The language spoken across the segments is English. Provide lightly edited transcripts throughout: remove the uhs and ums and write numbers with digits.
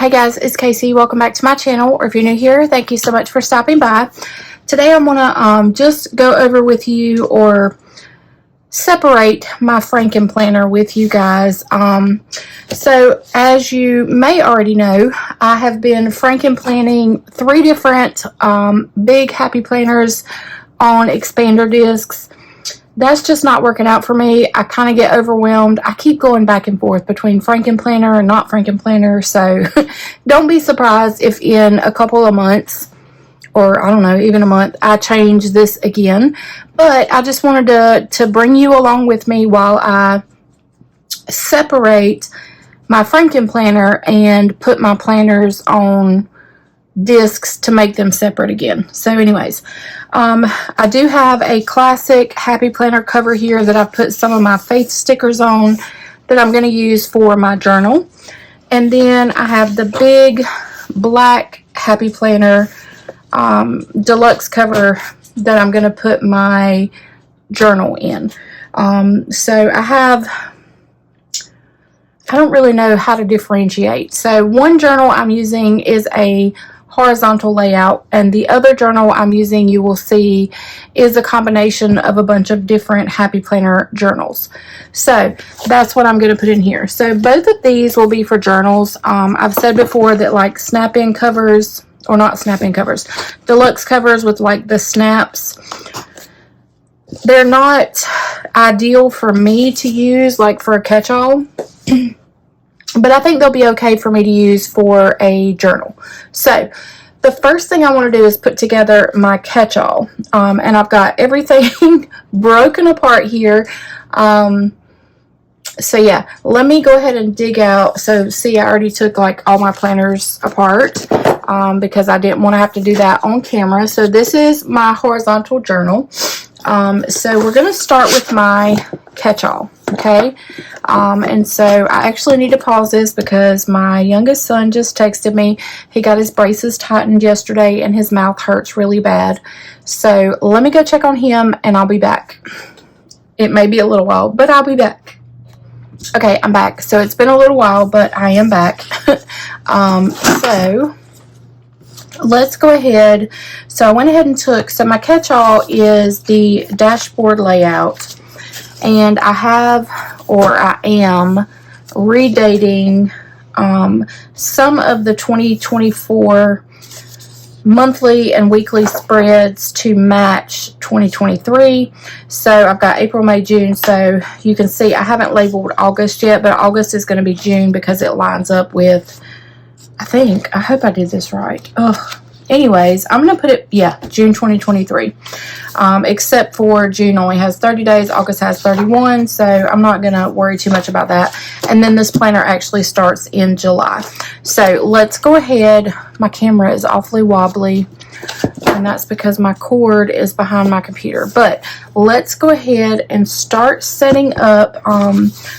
Hey guys, it's Casey. Welcome back to my channel, or if you're new here, thank you so much for stopping by. Today I'm going to just go over with you, or separate my FrankenPlanner with you guys. So as you may already know, I have been FrankenPlanning 3 different big happy planners on expander discs. That's just not working out for me. I kind of get overwhelmed. I keep going back and forth between FrankenPlanner and not FrankenPlanner. So don't be surprised if in a couple of months, or I don't know, even a month, I change this again. But I just wanted to bring you along with me while I separate my FrankenPlanner and put my planners on discs to make them separate again. So anyways, I do have a classic happy planner cover here that I put some of my faith stickers on that I'm going to use for my journal. And then I have the big black happy planner deluxe cover that I'm going to put my journal in. So I don't really know how to differentiate. So one journal I'm using is a horizontal layout, and the other journal I'm using, you will see, is a combination of a bunch of different happy planner journals. So that's what I'm going to put in here. So both of these will be for journals. I've said before that like snap-in covers, or not snap-in covers, deluxe covers with like the snaps, they're not ideal for me to use like for a catch-all. But I think they'll be okay for me to use for a journal. So the first thing I want to do is put together my catch-all. And I've got everything broken apart here. So yeah, let me go ahead and dig out. So see, I already took like all my planners apart because I didn't want to have to do that on camera. So this is my horizontal journal. So we're going to start with my catch-all, okay? And so I actually need to pause this because my youngest son just texted me. He got his braces tightened yesterday and his mouth hurts really bad. So let me go check on him and I'll be back. It may be a little while, but I'll be back. Okay, I'm back. So it's been a little while, but I am back. So let's go ahead. So I went ahead and took, so my catch-all is the dashboard layout, and I have, or I am, redating some of the 2024 monthly and weekly spreads to match 2023. So I've got April, May, June. So you can see I haven't labeled August yet, but August is going to be June because it lines up with, I hope I did this right. Ugh. Anyways, I'm going to put it, yeah, June 2023. Except for June only has 30 days. August has 31. So I'm not going to worry too much about that. And then this planner actually starts in July. So let's go ahead. My camera is awfully wobbly, and that's because my cord is behind my computer. But let's go ahead and start setting up.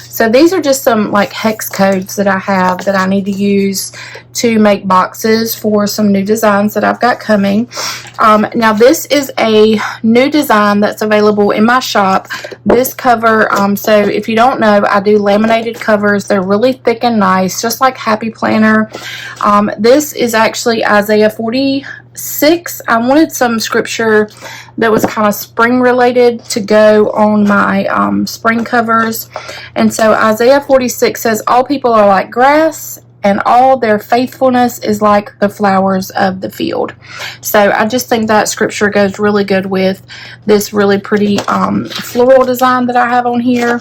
So these are just some like hex codes that I have that I need to use to make boxes for some new designs that I've got coming. Now this is a new design that's available in my shop. This cover, so if you don't know, I do laminated covers. They're really thick and nice, just like Happy Planner. This is actually Isaiah 46. I wanted some scripture that was kind of spring related to go on my spring covers. And so Isaiah 46 says, all people are like grass, and all their faithfulness is like the flowers of the field. So I just think that scripture goes really good with this really pretty floral design that I have on here.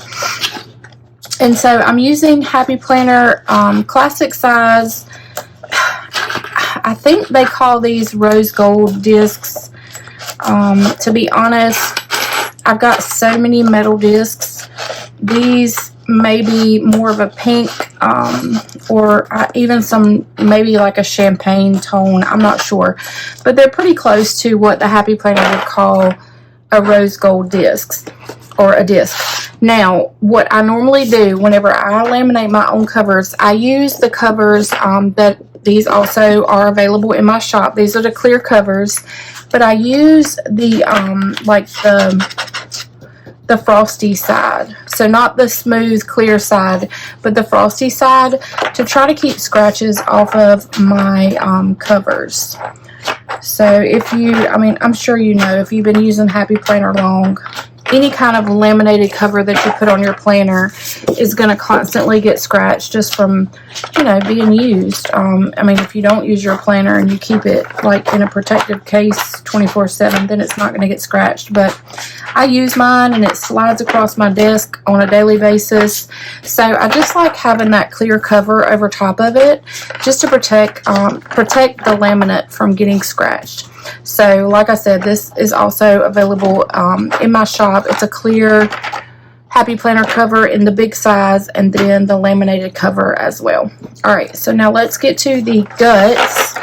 And so I'm using Happy Planner classic size. I think they call these rose gold discs. To be honest, I've got so many metal discs. These may be more of a pink, or even some, maybe like a champagne tone. I'm not sure. But they're pretty close to what the Happy Planner would call a rose gold disc, or a disc. Now, what I normally do whenever I laminate my own covers, I use the covers that these also are available in my shop. These are the clear covers, but I use the like the frosty side. So not the smooth, clear side, but the frosty side, to try to keep scratches off of my covers. So if you, I mean, I'm sure you know, if you've been using Happy Planner long, any kind of laminated cover that you put on your planner is going to constantly get scratched just from, you know, being used. I mean, if you don't use your planner and you keep it like in a protective case 24/7, then it's not going to get scratched. But I use mine and it slides across my desk on a daily basis. So I just like having that clear cover over top of it just to protect the laminate from getting scratched. So like I said, this is also available in my shop. It's a clear Happy Planner cover in the big size, and then the laminated cover as well. Alright, so now let's get to the guts.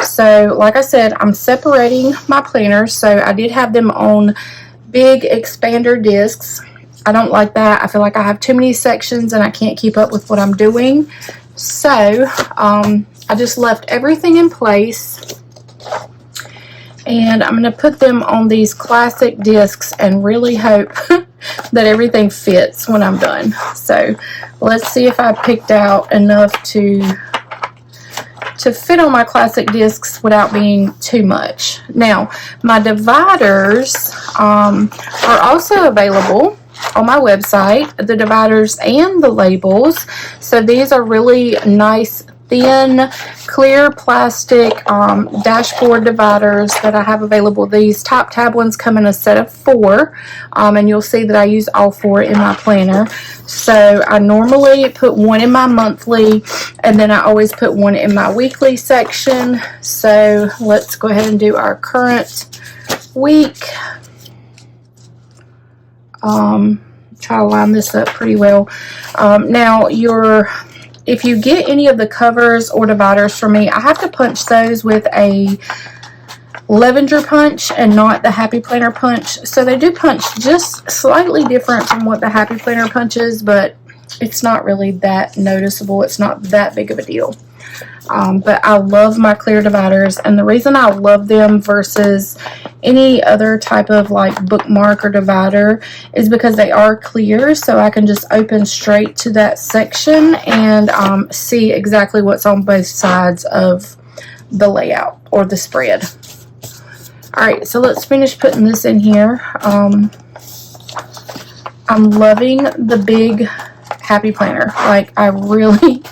So like I said, I'm separating my planners. So I did have them on big expander discs. I don't like that. I feel like I have too many sections and I can't keep up with what I'm doing. So I just left everything in place. And I'm going to put them on these classic discs and really hope that everything fits when I'm done. So let's see if I picked out enough to fit on my classic discs without being too much. Now, my dividers are also available on my website, the dividers and the labels. So these are really nice, thin, clear plastic dashboard dividers that I have available. These top tab ones come in a set of 4, and you'll see that I use all 4 in my planner. So I normally put one in my monthly, and then I always put one in my weekly section. So let's go ahead and do our current week. Try to line this up pretty well. Now if you get any of the covers or dividers from me, I have to punch those with a Lavender punch and not the Happy Planner punch. So they do punch just slightly different from what the Happy Planner punches, but it's not really that noticeable. It's not that big of a deal. But I love my clear dividers, and the reason I love them versus any other type of like bookmark or divider is because they are clear, so I can just open straight to that section and see exactly what's on both sides of the layout or the spread. Alright, so let's finish putting this in here. I'm loving the big Happy Planner. Like, I really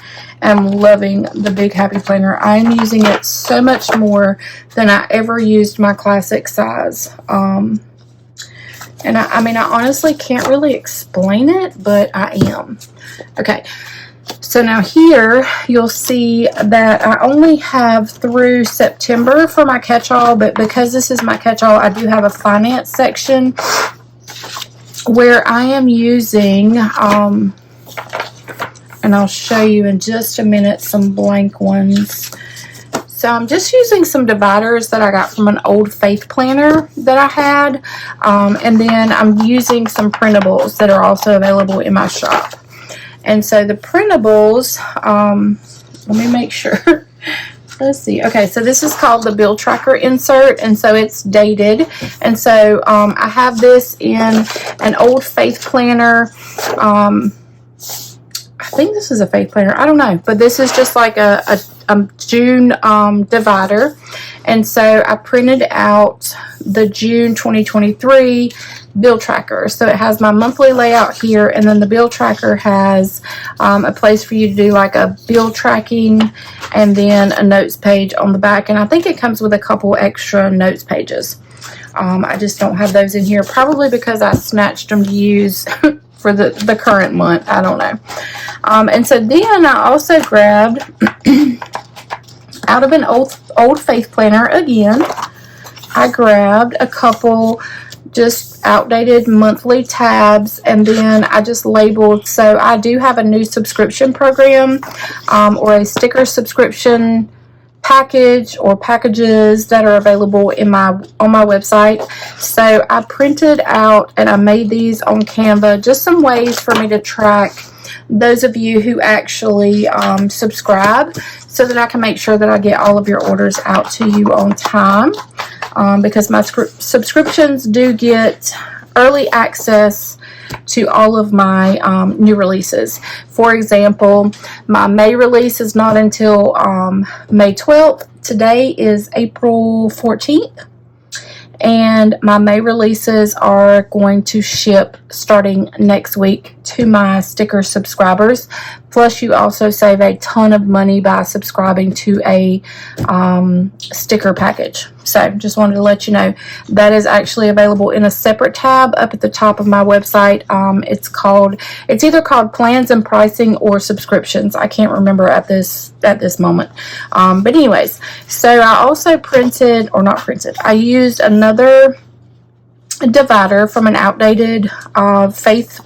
am loving the big Happy Planner. I am using it so much more than I ever used my classic size. And I mean, I honestly can't really explain it, but I am. Okay, so now here you'll see that I only have through September for my catch-all, but because this is my catch-all, I do have a finance section where I am using and I'll show you in just a minute some blank ones. So I'm just using some dividers that I got from an old Faith planner that I had, and then I'm using some printables that are also available in my shop. And so the printables, let me make sure. Let's see. Okay, so this is called the bill tracker insert, and so it's dated. And so I have this in an old Faith planner. I think this is a Faith planner. I don't know, but this is just like a June divider. And so I printed out the June 2023 bill tracker. So it has my monthly layout here, and then the bill tracker has a place for you to do like a bill tracking and then a notes page on the back. And I think it comes with a couple extra notes pages. I just don't have those in here, probably because I snatched them to use for the current month. I don't know. And so then I also grabbed out of an old Faith planner again, I grabbed a couple just outdated monthly tabs, and then I just labeled. So I do have a new subscription program or a sticker subscription package or packages that are available on my website. So I printed out and I made these on Canva, just some ways for me to track those of you who actually subscribe, so that I can make sure that I get all of your orders out to you on time, because my subscriptions do get early access to all of my new releases. For example, my May release is not until May 12th. Today is April 14th. And my May releases are going to ship starting next week to my sticker subscribers. Plus, you also save a ton of money by subscribing to a sticker package. So, just wanted to let you know that is actually available in a separate tab up at the top of my website. It's either called Plans and Pricing or Subscriptions. I can't remember at this moment. But anyways, so I also I used another divider from an outdated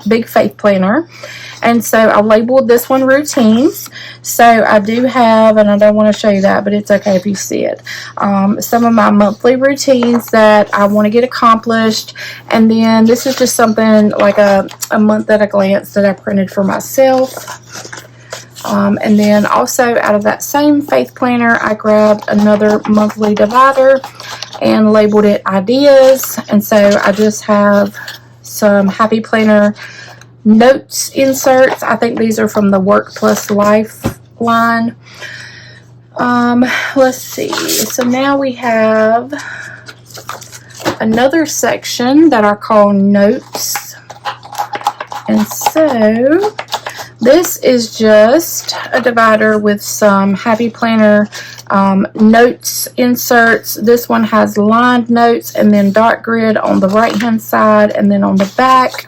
big faith planner, and so I labeled this one routines. So I do have, and I don't want to show you that, but it's okay if you see it, some of my monthly routines that I want to get accomplished. And then this is just something like a month at a glance that I printed for myself. And then also out of that same faith planner, I grabbed another monthly divider and labeled it ideas. And so I just have some Happy Planner notes inserts. I think these are from the Work Plus Life line. Let's see. So now we have another section that are called notes. And so this is just a divider with some Happy Planner notes inserts. This one has lined notes and then dot grid on the right hand side, and then on the back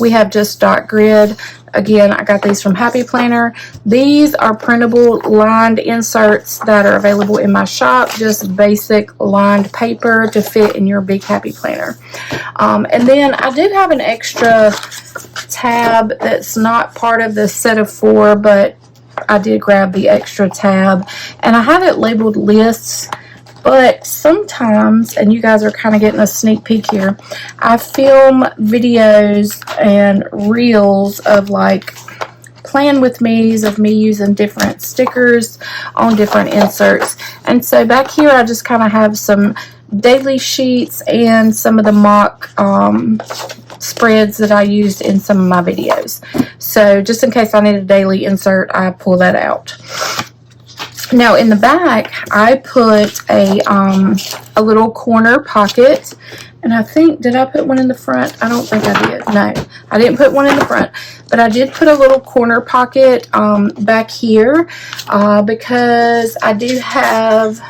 we have just dot grid. Again, I got these from Happy Planner. These are printable lined inserts that are available in my shop. Just basic lined paper to fit in your big Happy Planner. And then I do have an extra tab that's not part of the set of 4, but I did grab the extra tab. And I have it labeled lists. But sometimes, and you guys are kind of getting a sneak peek here, I film videos and reels of like plan with me's of me using different stickers on different inserts. And so back here I just kind of have some daily sheets and some of the mock spreads that I used in some of my videos. So just in case I need a daily insert, I pull that out. Now in the back, I put a little corner pocket, and I think, did I put one in the front? I don't think I did. No, I didn't put one in the front, but I did put a little corner pocket back here because I do have,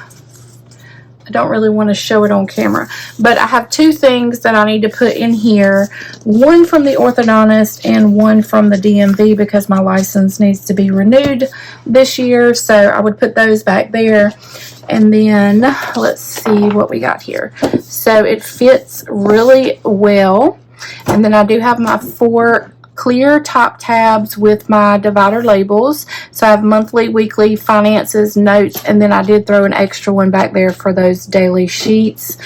I don't really want to show it on camera, but I have 2 things that I need to put in here. One from the orthodontist and one from the DMV because my license needs to be renewed this year. So I would put those back there. And then let's see what we got here. So it fits really well. And then I do have my 4 clear top tabs with my divider labels. So I have monthly, weekly, finances, notes, and then I did throw an extra one back there for those daily sheets.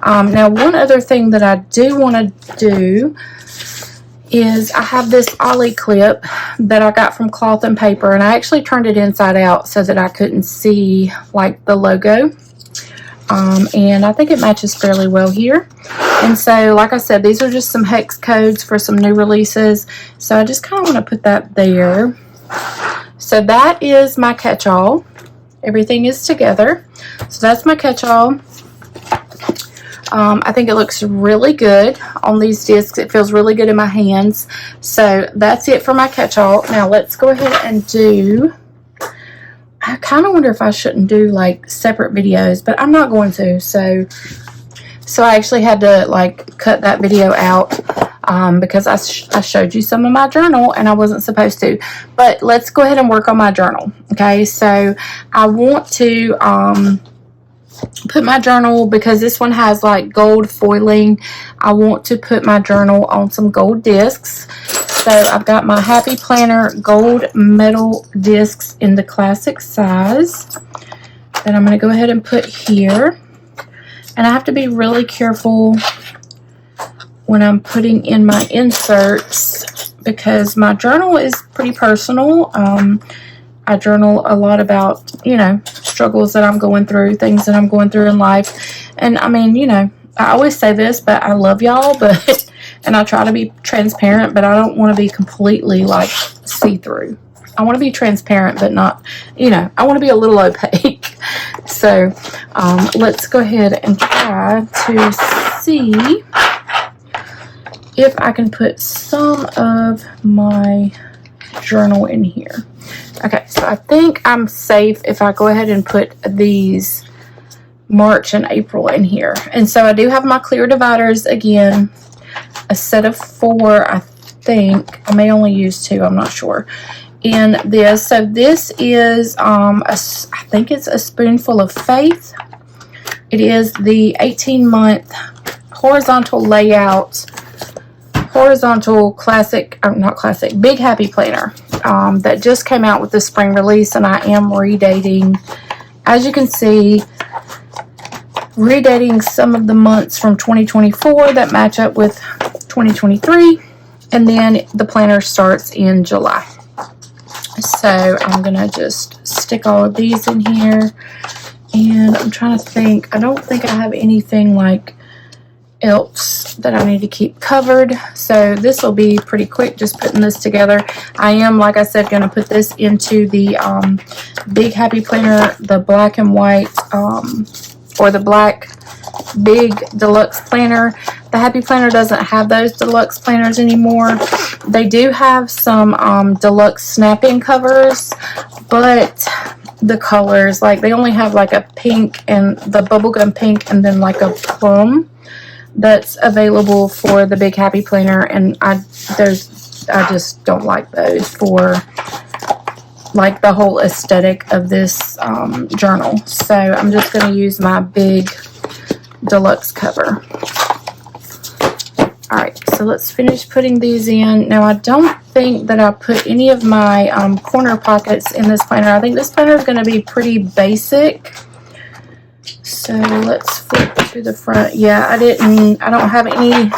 Now one other thing that I do want to do is I have this ollie clip that I got from Cloth and Paper, and I actually turned it inside out so that I couldn't see like the logo. And I think it matches fairly well here. And so, like I said, these are just some hex codes for some new releases. So I just kind of want to put that there. So that is my catch-all. Everything is together. So that's my catch-all. I think it looks really good on these discs. It feels really good in my hands. So that's it for my catch-all. Now let's go ahead and do... I kind of wonder if I shouldn't do like separate videos, but I'm not going to. So I actually had to like cut that video out because I showed you some of my journal and I wasn't supposed to. But let's go ahead and work on my journal. Okay, so I want to put my journal, because this one has like gold foiling, I want to put my journal on some gold discs. So I've got my Happy Planner gold metal discs in the classic size that I'm going to go ahead and put here. And I have to be really careful when I'm putting in my inserts because my journal is pretty personal. I journal a lot about, you know, struggles that I'm going through, things that I'm going through in life. And I mean, you know, I always say this, but I love y'all, but and I try to be transparent, but I don't want to be completely like see-through. I want to be transparent, but not, you know, I want to be a little opaque. So let's go ahead and try to see if I can put some of my journal in here. Okay, so I think I'm safe if I go ahead and put these March and April in here. And so I do have my clear dividers again, a set of 4, I think. I may only use 2, I'm not sure, in this. So this is, I think it's a spoonful of faith. It is the 18-month horizontal layout, horizontal classic, not classic, big happy planner that just came out with the spring release, and I am redating, as you can see, redating some of the months from 2024 that match up with 2023, and then the planner starts in July. So I'm gonna just stick all of these in here, and I'm trying to think. I don't think I have anything like else that I need to keep covered, so this will be pretty quick just putting this together. I am, like I said, going to put this into the big happy planner, the black and white or the black big deluxe planner. The happy planner doesn't have those deluxe planners anymore. They do have some deluxe snapping covers, but the colors, like they only have like a pink and the bubblegum pink, and then like a plum that's available for the big happy planner, and I just don't like those for like the whole aesthetic of this journal. So I'm just going to use my big deluxe cover. Alright, so let's finish putting these in. Now I don't think that I put any of my corner pockets in this planner. I think this planner is going to be pretty basic. So let's flip to the front. Yeah, I don't have any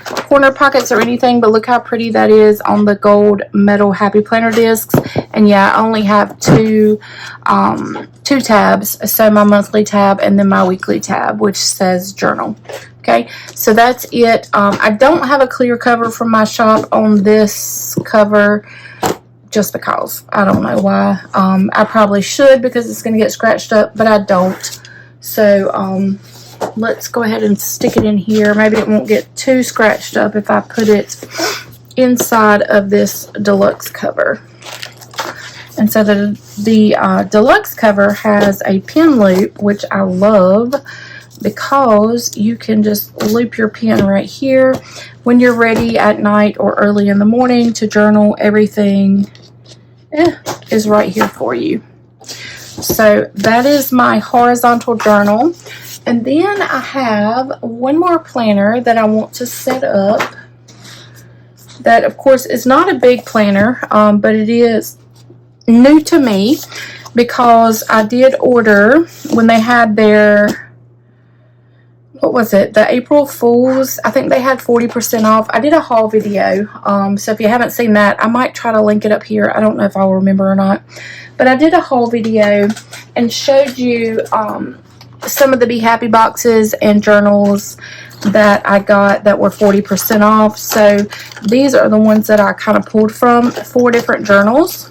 corner pockets or anything, but look how pretty that is on the gold metal happy planner discs. And yeah, I only have two tabs, so my monthly tab and then my weekly tab, which says journal. Okay, so that's it. I don't have a clear cover from my shop on this cover, just because. I don't know why. I probably should, because it's going to get scratched up, but I don't. So let's go ahead and stick it in here. Maybe it won't get too scratched up if I put it inside of this deluxe cover. And so the deluxe cover has a pin loop, which I love, because you can just loop your pen right here when you're ready at night or early in the morning to journal. Everything is right here for you. So that is my horizontal journal. And then I have one more planner that I want to set up that, of course, is not a big planner, but it is new to me because I did order when they had their, what was it, the April Fools. I think they had 40% off. I did a haul video, so if you haven't seen that, I might try to link it up here. I don't know if I'll remember or not, but I did a haul video and showed you some of the Be Happy boxes and journals that I got that were 40% off. So these are the ones that I kind of pulled from, 4 different journals.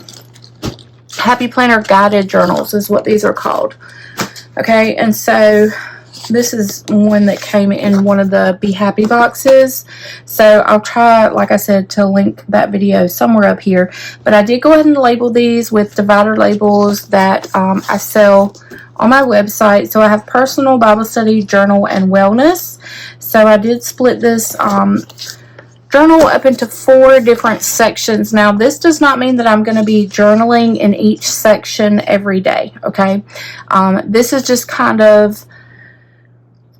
Happy Planner guided journals is what these are called. Okay, and so this is one that came in one of the Be Happy boxes. So I'll try, like I said, to link that video somewhere up here. But I did go ahead and label these with divider labels that I sell on my website. So I have personal, Bible study, journal, and wellness. So I did split this journal up into 4 different sections. Now, this does not mean that I'm going to be journaling in each section every day, okay? This is just kind of,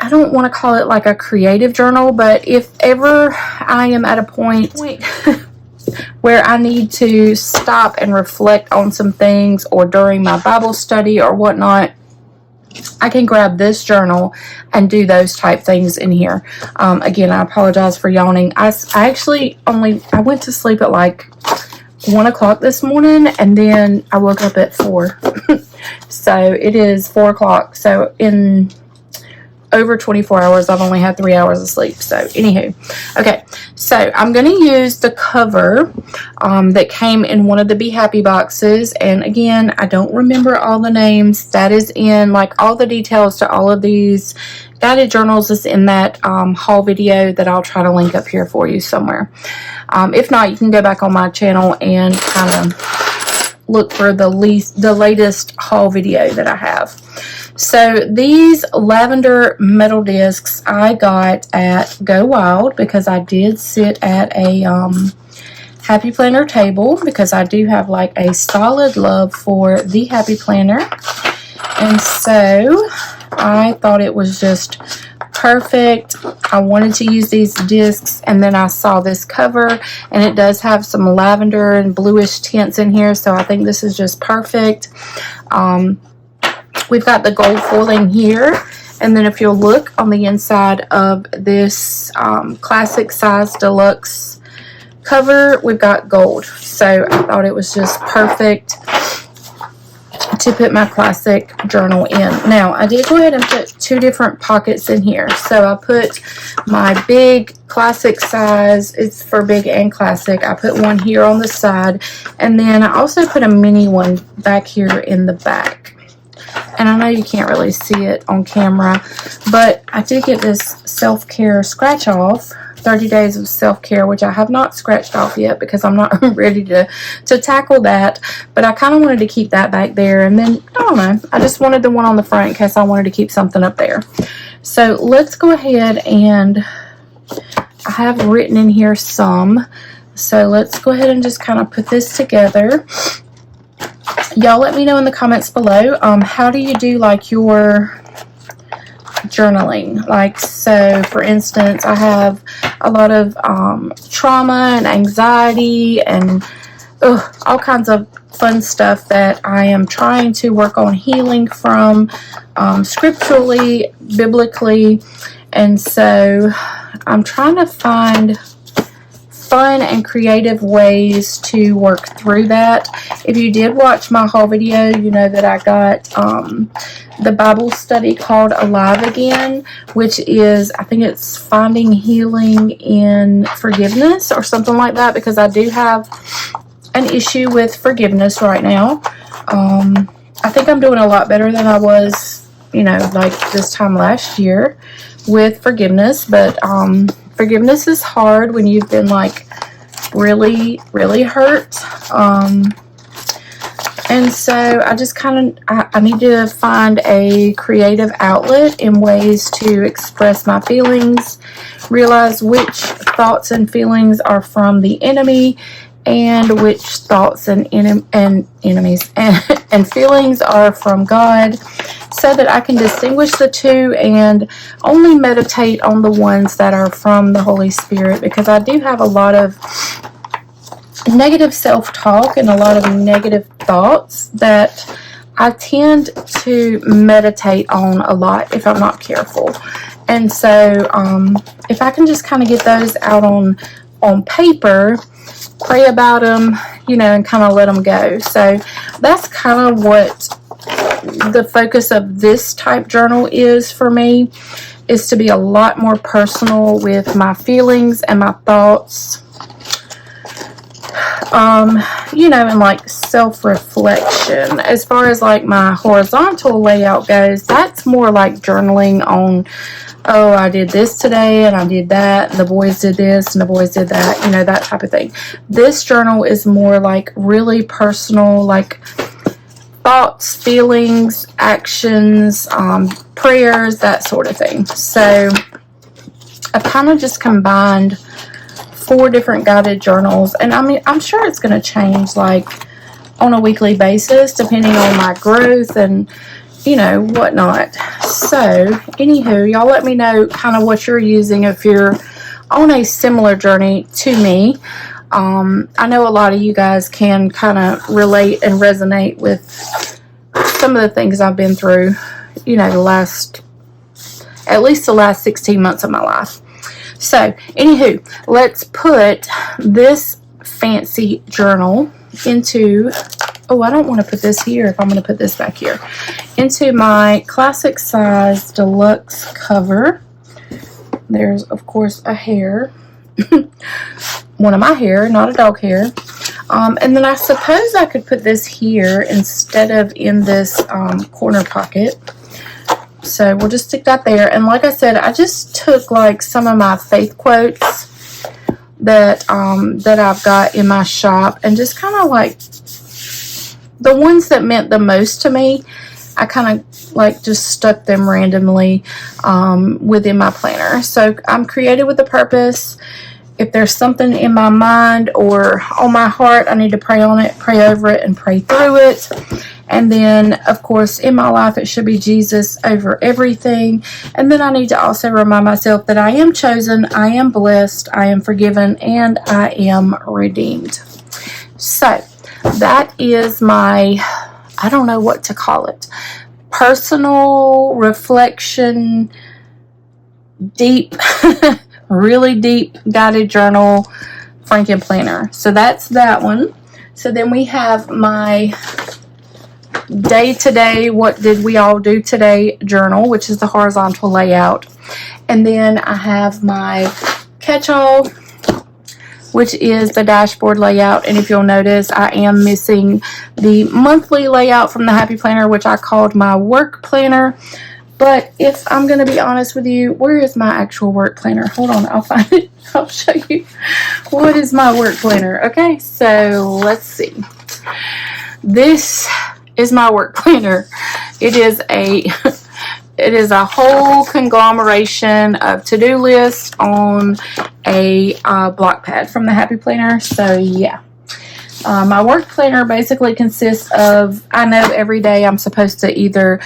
I don't want to call it like a creative journal, but if ever I am at a point where I need to stop and reflect on some things, or during my Bible study or whatnot, I can grab this journal and do those type things in here. Again, I apologize for yawning. I went to sleep at like 1 o'clock this morning, and then I woke up at 4. So it is 4 o'clock. So in over 24 hours. I've only had 3 hours of sleep. So anywho, okay, so I'm going to use the cover that came in one of the Be Happy boxes. And again, I don't remember all the names. That is in, like, all the details to all of these guided journals is in that haul video that I'll try to link up here for you somewhere. If not, you can go back on my channel and kind of look for the latest haul video that I have. So these lavender metal discs I got at Go Wild because I did sit at a Happy Planner table, because I do have like a solid love for the Happy Planner. And so I thought it was just perfect. I wanted to use these discs, and then I saw this cover, and it does have some lavender and bluish tints in here, so I think this is just perfect. We've got the gold foiling here, and then if you'll look on the inside of this classic size deluxe cover, we've got gold. So I thought it was just perfect to put my classic journal in. Now, I did go ahead and put 2 different pockets in here. So I put my big classic size, it's for big and classic. I put one here on the side, and then I also put a mini one back here in the back. And I know you can't really see it on camera, but I did get this self-care scratch off, 30 days of self-care, which I have not scratched off yet because I'm not ready to tackle that. But I kind of wanted to keep that back there. And then, I don't know, I just wanted the one on the front in case I wanted to keep something up there. So let's go ahead, and I have written in here some. So let's go ahead and just kind of put this together. Y'all let me know in the comments below, how do you do like your journaling? Like, so for instance, I have a lot of trauma and anxiety and all kinds of fun stuff that I am trying to work on healing from, scripturally, biblically. And so I'm trying to find fun and creative ways to work through that. If you did watch my haul video, you know that I got the Bible study called Alive Again, which is, I think it's Finding Healing in Forgiveness or something like that, because I do have an issue with forgiveness right now. I think I'm doing a lot better than I was, you know, like this time last year with forgiveness, but forgiveness is hard when you've been like really, really hurt. And so I just kind of, I need to find a creative outlet in ways to express my feelings, realize which thoughts and feelings are from the enemy and which thoughts and enemies and feelings are from God, so that I can distinguish the two and only meditate on the ones that are from the Holy Spirit, because I do have a lot of negative self-talk and a lot of negative thoughts that I tend to meditate on a lot if I'm not careful. And so if I can just kind of get those out on paper, pray about them, you know, and kind of let them go. So that's kind of what the focus of this type journal is for me, is to be a lot more personal with my feelings and my thoughts, you know, and like self-reflection. As far as like my horizontal layout goes, that's more like journaling on, oh, I did this today and I did that, and the boys did this and the boys did that, you know, that type of thing. This journal is more like really personal, like thoughts, feelings, actions, prayers, that sort of thing. So I kind of just combined 4 different guided journals, and I mean, I'm sure it's going to change like on a weekly basis depending on my growth and, you know, whatnot. So anywho, y'all let me know kind of what you're using if you're on a similar journey to me. I know a lot of you guys can kind of relate and resonate with some of the things I've been through, you know, at least the last 16 months of my life. So anywho, let's put this fancy journal into, oh, I don't want to put this here if I'm going to put this back here, into my classic size deluxe cover. There's, of course, a hair. One of my hair, not a dog hair. And then I suppose I could put this here instead of in this corner pocket. So we'll just stick that there. And like I said, I just took like some of my faith quotes that I've got in my shop, and just kind of like the ones that meant the most to me, I kind of like just stuck them randomly within my planner. So I'm created with a purpose. If there's something in my mind or on my heart, I need to pray on it, pray over it, and pray through it. And then, of course, in my life, it should be Jesus over everything. And then I need to also remind myself that I am chosen, I am blessed, I am forgiven, and I am redeemed. So that is my, I don't know what to call it, personal reflection, deep, really deep guided journal FrankenPlanner. So that's that one. So then we have my day-to-day, what did we all do today journal, which is the horizontal layout. And then I have my catch-all, which is the dashboard layout. And if you'll notice, I am missing the monthly layout from the Happy Planner, which I called my work planner. But if I'm going to be honest with you, where is my actual work planner? Hold on, I'll find it. I'll show you what is my work planner. Okay, so let's see. This is my work planner. It is a whole conglomeration of to-do lists on a block pad from the Happy Planner. So yeah, my work planner basically consists of, I know every day I'm supposed to either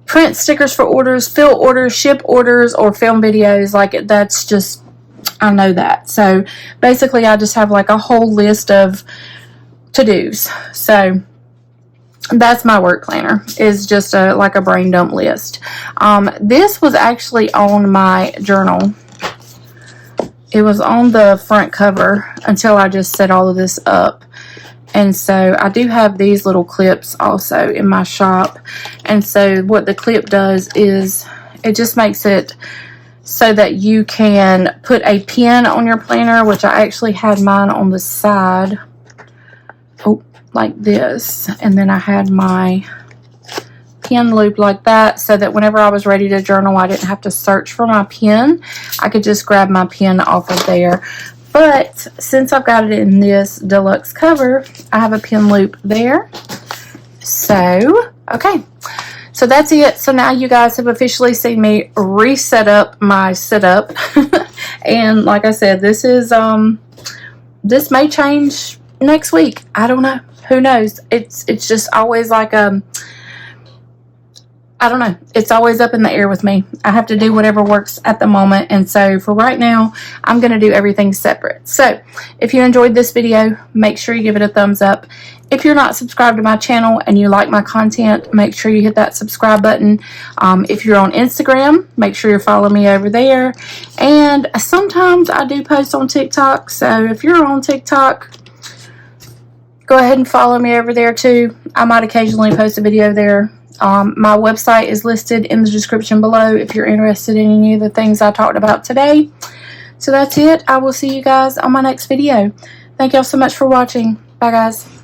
print stickers for orders, fill orders, ship orders, or film videos. Like, that's just, I know that. So basically I just have like a whole list of to-dos. So that's my work planner, is just like a brain dump list. This was actually on my journal. It was on the front cover until I just set all of this up. And so I do have these little clips also in my shop. And so what the clip does is it just makes it so that you can put a pin on your planner, which I actually had mine on the side. Oh, like this. And then I had my pin loop like that, so that whenever I was ready to journal, I didn't have to search for my pin. I could just grab my pin off of there. But since I've got it in this deluxe cover, I have a pin loop there. So, okay. So that's it. So now you guys have officially seen me reset up my setup. And like I said, this is, this may change next week. I don't know. Who knows? It's just always like, I don't know. It's always up in the air with me. I have to do whatever works at the moment. And so for right now, I'm going to do everything separate. So if you enjoyed this video, make sure you give it a thumbs up. If you're not subscribed to my channel and you like my content, make sure you hit that subscribe button. If you're on Instagram, make sure you follow me over there. And sometimes I do post on TikTok. So if you're on TikTok, go ahead and follow me over there too. I might occasionally post a video there. My website is listed in the description below if you're interested in any of the things I talked about today. So that's it. I will see you guys on my next video. Thank y'all so much for watching. Bye, guys.